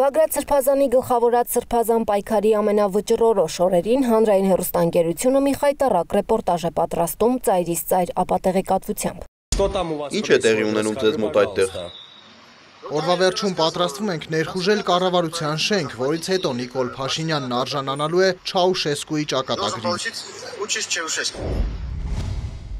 Բագրատ Սրբազանի գլխավորած Սրբազան պայքարի ամենավճռորոշ օրերին հանրային հեռուստաընկերությունը մի խայտառակ ռեպորտաժ է պատրաստում ծայրից ծայր ապատեղեկատվությամբ։ Ինչ է տեղի ունենում ձեզ մոտ այդտեղ։ Օրվա վերջում պատրաստվում ենք ներխուժել կառավարության շենք, որից հետո Նիկոլ Փաշինյանն արժանանալու է Չաուշեսկուի ճակատագրին։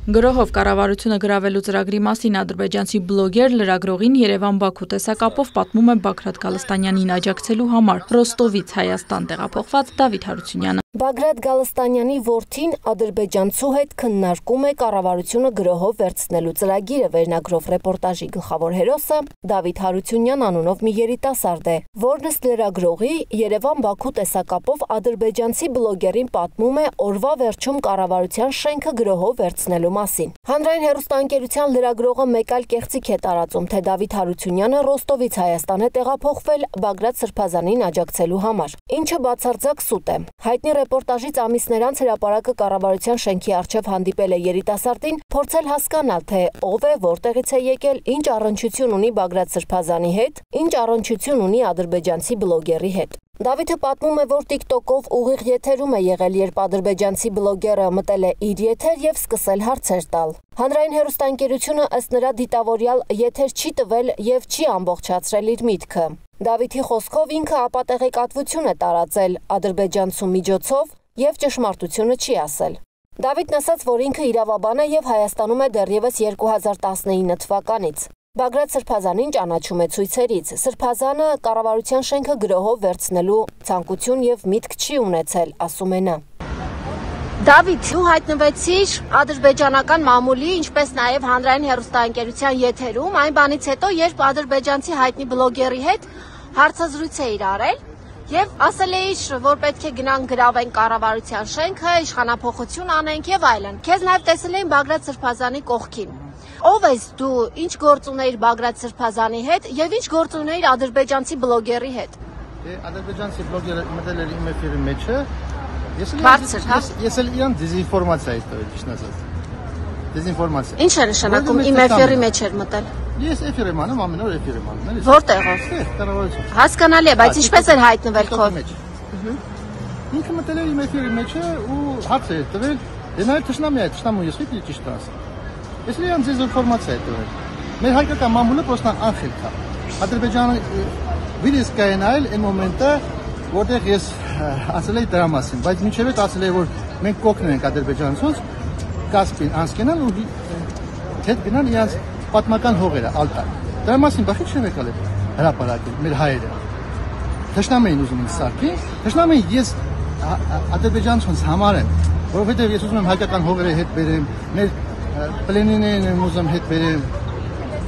Գրոհով կառավարությունը գրավելու ծրագրի մասին ադրբեջանցի բլոգեր լրագրողին Երևան-Բաքու տեսակապով պատմում է Բագրատ Գալստանյանին աջակցելու համար Ռոստովից Հայաստան տեղափոխված Դավիթ Հարությունյանը։ Բագրատ Գալստանյանի որդին ադրբեջանցու հետ քննարկում է կառավարությունը գրոհով վերցնելու ծրագիրը վերնագրով ռեպորտաժի գլխավոր հերոսը Դավիթ Հարությունյան անունով մի երիտասարդ է, որն ըստ լրագրողի Երևան-Բաքու տեսակապով ադրբեջանցի բլոգերին պատմում է օրվա վերջում կառավարության շենքը գրոհով վերցնելու մասին։ Հանրային հեռուստաընկերության լրագրողը մեկ այլ կեղծիք է տարածում, թե Դավիթ Հարությունյանը Ռոստովից Հայաստան է տեղափոխվել Բագրատ Սրբազանին աջակցելու համար, ինչը բացարձակ սուտ է։ Հայտնի ռեպորտաժից ամիսներ անց հրապարակը կառավարության շենքի առջև հանդիպել է երիտասարդին, փորձել հասկանալ, թե ով է, որտեղից է եկել, ինչ առնչություն ունի Բագրատ Սրբազանի հետ, ինչ առնչություն ունի ադրբեջանցի բլոգերի հետ։ Դավիթը պատմում է, որ TikTok-ով ուղիղ եթերում է եղել, երբ ադրբեջանցի բլոգերը մտել է իր եթեր եւ սկսել հարցեր տալ։ Հանրային հեռուստաընկերությունը ըստ նրա դիտավորյալ եթեր չի տվել եւ չի ամբողջացրել իր միտքը։ Դավիթի խոսքով ինքը ապատեղեկատվություն է տարածել ադրբեջանցու միջոցով եւ ճշմարտությունը չի ասել։ Դավիթն ասաց, որ ինքը իրավաբան է եւ Հայաստանում է դեռևս 2019 թվականից։ Բագրատ Սրբազանին ճանաչում է ցույցերից։ Սրբազանը կառավարության շենքը գրոհով վերցնելու ցանկություն եւ միտք չի ունեցել, ասում է նա։ Դավիթ, դու հայտնվեցիր ադրբեջանական մամուլի, ինչպես նաեւ հանրային հեռուստաընկերության եթերում, այն բանից հետո, երբ ադրբեջանցի հայտնի բլոգերի հետ հարցազրույց էիր արել եւ ասել էիր, որ պետք է գնանք գրավենք կառավարության շենքը, իշխանափոխություն անենք եւ այլն։ Քեզ նաեւ տեսել էին Բագրատ Սրբազանի կողքին։ Ով ես դու, ինչ գործ ունեիր Բագրատ Սրբազանի հետ եւ ինչ գործ ունեիր ադրբեջանցի բլոգերի հետ։ Ադրբեջանցի բլոգերը մտել էր իմ էֆիրի մեջը։ Ես էլ իրան դեզինֆորմացիա էի տվել, ճիշտ ասած։ Դեզինֆորմացիա։ Ինչ է նշանակում իմ էֆիրի մեջ էր մտել։ Ես էֆիր եմ անում, ամեն օր էֆիր եմ անում, էլի։ Որտեղով։ Կառավարություն։ Հասկանալի է, բայց ինչպես էր հայտնվել քո։ Ինքը մտել էր իմ էֆիրի մեջը ու հարց էր տվել։ Դե նայ թշնամի է, թշնամու ես պիտի ճիշտ ասեմ։ Ես իրան դեզինֆորմացիա էի տվել։ Մեր հայկական մամուլը պրոստը անխելք է։ Ադրբեջանը վիրիս կայանալ այն մոմենտը, որտեղ ես ասել էի դրա մասին, բայց մինչև այդ ասել էի, որ մենք կօգնենք ենք ադրբեջանցուց Կասպին անցնալ ու հետ գնան իրանց պատմական հողերը ալտան։ Դրա մասին բախի չեմ եկալ հրապարակել մեր հայերը։ Թշնամին ուզում ինձ սարքի, թշնամին ես ադրբեջանցուց համար եմ, որովհետև ես ուզում եմ հայկական հողերը հետ բերեմ, մեր պլենիներն եմ ուզում հետ բերեմ։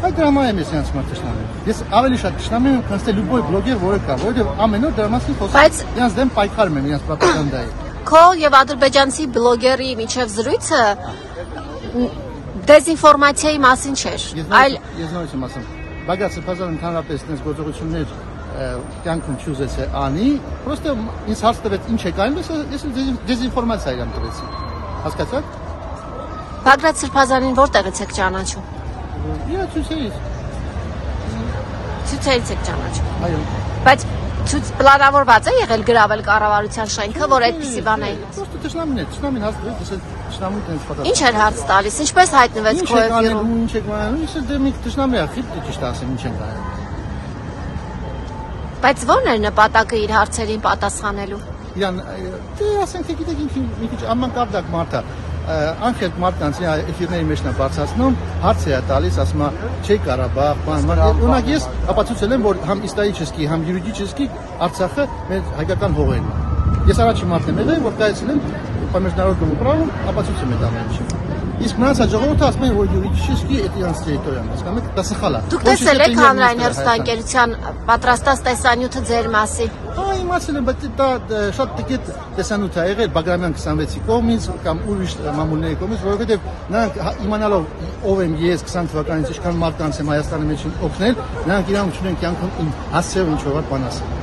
Այդ դրամա եմ ես իրանց մոտ թշնամին։ Ես ավելի շատ թշնամի եմ, քան թե լուբոյ բլոգեր, որը կա, որովհետև ամեն օր դրա մասին խոսում եմ, իրանց դեմ պայքարում եմ, իրանց պրոպագանդայի։ Քո եւ ադրբեջանցի բլոգերի միջև զրույցը դեզինֆորմացիայի մասին չէր, այլ ես նորից եմ ասում, Բագրատ Սրբազանը ընդհանրապես այնպես գործողություններ կյանքում չուզեց անի, պրոստը ինձ հարց տվեց ինչ է կայանում, ես դեզինֆորմացիա իրան տվեցի։ Հասկացա՞ք։ Բագրատ Սրբազանին որտեղից եք ճանաչում։ Իրա ցույցերից։ Ցույցերից եք ճանաչում։ Այո։ Բայց ցույց պլանավորված է եղել գրավել կառավարության շենքը, որ այդպիսի բան է։ Պրոստը թշնամին է, թշնամին հարց տվեց, ասել թշնամին տենց պատասխան։ Ինչ էր հարց տալիս, ինչպես հայտնվեց քո էֆիրում։ Ինչ եք անում, ես դե մի թշնամի է, խիտ ճիշտ ասեմ, ինչ են անում։ Բայց ո՞րն էր նպատակը իր հարցերին պատասխանելու։ Իրան դե ասենք թե գիտեք ինչ մի քիչ ամանկարդակ մարդ է, անխելք մարդկանց էֆիրների մեջ նա բարձրացնում, հարց է տալիս, ասում է չէ Ղարաբաղ, բան, օրինակ ես ապացուցել եմ, որ համ իստորիչեսկի, համ յուրիդически Արցախը մեր հայկական հողերն է։ Ես առաջին մարդն եմ եղել, որ կայացել եմ международному праву, ապացուցում եմ դա ինչ։ Իսկ մնացած ժողովուրդը ասում են, որ յուրիդически это իրանց տերիտորիան, հասկանում եք, դա սխալ է։ Դուք տեսել եք հանրային հեռուստաընկերության պատրաստած տեսանյութը ձեր մասին։ Իմացել եմ, բայց դա շատ տիկետ տեսանյութ է եղել Բագրամյան 26-ի կողմից կամ ուրիշ մամուլների կողմից, որովհետև նրանք իմանալով ով եմ ես 20 թվականից ինչքան մարդկանց եմ Հայաստանի մեջ օգնել, նրանք իրանք չունեն կյանքում հասցեով ինչ-որ բան ասել։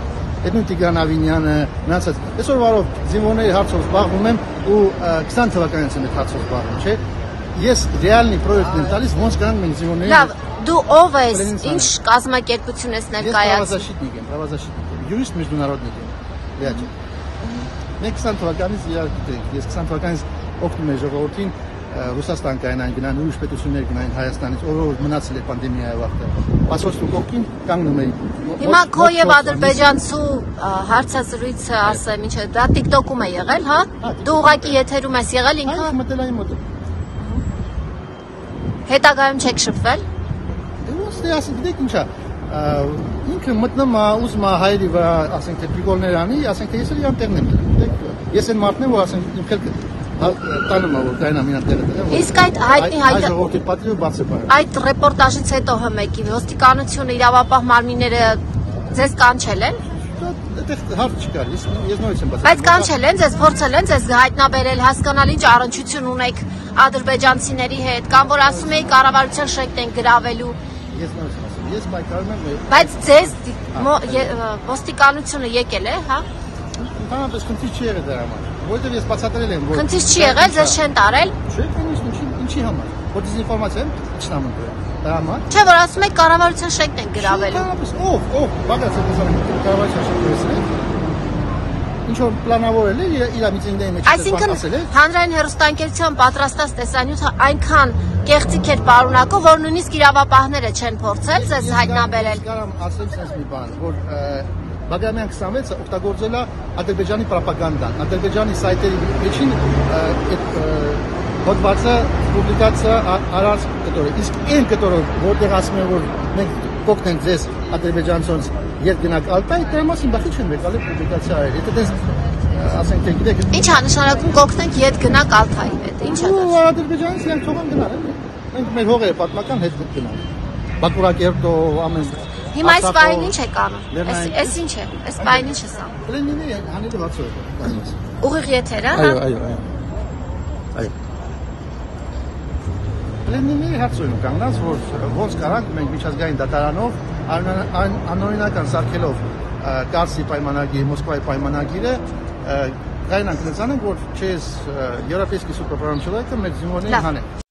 Այդ նույն Տիգրան Ավինյանը, մնացած այսօր վարով զինվորների հարցով զբաղվում եմ ու 20 թվականից եմ այդ հարցով զբաղվում, չէ։ Ես ռեալնի պրոյեկտ եմ տալիս, ոնց կրանք մենք զինվորների Դու ով ես, ինչ կազմակերպություն ես ներկայացնում։ Правозащитник, юрист международный, Լիաճ։ Մենք 20 թվականից իրար գիտենք, ես 20 թվականից օգնում եմ ժողովրդին Ռուսաստան կայանային գնան, ուրիշ պետություններ գնային Հայաստանից, որ մնացել է պանդեմիայի վաղտը։ Պասոստու կողքին կանգնում էի։ Հիմա քո եւ ադրբեջանցու հարցազրույցը ասեմ, ինչ է, դա TikTok-ում է եղել, հա? Դու ուղակի եթերում ես եղել ինքը։ Այդ մտել այն մոտ։ Հետագայում չեք շփվել։ Դե ասենք դեք ինչա։ Ինքը մտնում է ուզում է հայերի վրա, ասենք թե պրիկոլներ անի, ասենք թե ես էլ իրան տեղն եմ դրել։ Ես այն մարդն եմ, որ ասենք իմ քելքը տանում է, որ կայնամ իրան տեղը դրել։ Իսկ այդ հայտնի հայտը ժողովրդի պատիվը բաց է բարել։ Այդ ռեպորտաժից հետո հմեկի ոստիկանությունը, իրավապահ մարմինները ձեզ կանչել են։ Այդտեղ հարց չկար, ես նորից եմ բացել։ Բայց կանչել են ձեզ, փորձել են ձեզ հայտնաբերել, հասկանալ ինչ առնչություն ունեք ադրբեջանցիների հետ, կամ որ ասում եք կառավարության շենքն են գրավելու։ Ես նորից եմ ասում, ես պայքարում եմ։ Բայց ձեզ ոստիկանությունը եկել է, հա։ Ընդհանրապես խնդիր չի եղել դրա համար, որովհետև ես բացատրել եմ, որ խնդիր չի եղել, ձեզ չեն տարել։ Չէ, ինչի համար։ Որ դեզինֆորմացիա չնամ ընդրել։ Դրա համար։ Չէ, որ ասում եք կառավարության շենքն են գրավելու։ Ով, բաղացել կառավարության շենքն ինչ որ պլանավորել է իր միտինգների մեջ ասել է։ Այսինքն հանրային հեռուստաընկերության պատրաստած տեսանյութը այնքան կեղծիք էր պարունակում, որ նույնիսկ իրավապահները չեն փորձել ձեզ հայտնաբերել։ Կարամ ասեմ sense մի բան, որ Բաղրամյան 26-ը օգտագործել է Ադրբեջանի պրոպագանդան, Ադրբեջանի սայթերի միջին հոդվածը պուբլիկացիա արած կտորը։ Իսկ այն կտորը, որտեղ ասում են, որ մենք կօգնենք ձեզ ադրբեջանցոնց երբ գնաք Ալտայ, դրա մասին բախի չեն եկել պուբլիկացիա արել։ Եթե դες ասենք թե գիտեք։ Ինչ է նշանակում կօգնենք երբ գնաք Ալտայի հետ։ Ինչ է դա։ Ադրբեջանից իրենք թողան գնալ են։ Մենք մեր հողերը պատմական հետ գնալ։ Բաքուրակերտո ամեն Հիմա այս պահին ինչ եք անում։ Այս ինչ է։ Այս պահին ինչ ես անում։ Լենինի հանելը բացը է։ Ուղիղ եթերը, հա։ Այո։ Լենինի հարցում կանգնած, որ ոնց կարանք մենք միջազգային դատարանով անօրինական սարքելով Կարսի պայմանագիր, Մոսկվայի պայմանագիրը կայնանք լծանենք, որ չես Եվրոպейский суд по правам человека մեր զինվորներին հանեն։